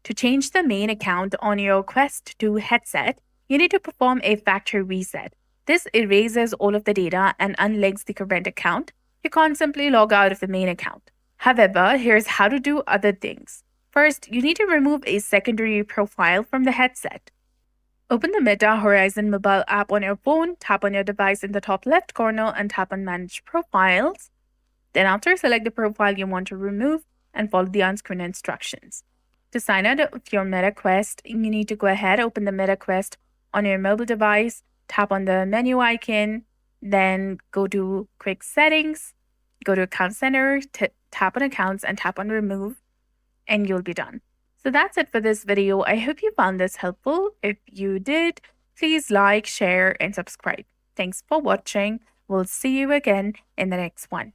To change the main account on your Quest 2 headset, you need to perform a factory reset. This erases all of the data and unlinks the current account. You can't simply log out of the main account. However, here's how to do other things. First, you need to remove a secondary profile from the headset. Open the Meta Horizon mobile app on your phone, tap on your device in the top left corner and tap on Manage Profiles. Then after, select the profile you want to remove and follow the on-screen instructions. To sign out of your Meta Quest, you need to go ahead, open the Meta Quest on your mobile device, tap on the menu icon, then go to Quick Settings, go to Account Center, tap on Accounts and tap on Remove, and you'll be done. So that's it for this video. I hope you found this helpful. If you did, please like, share, and subscribe. Thanks for watching. We'll see you again in the next one.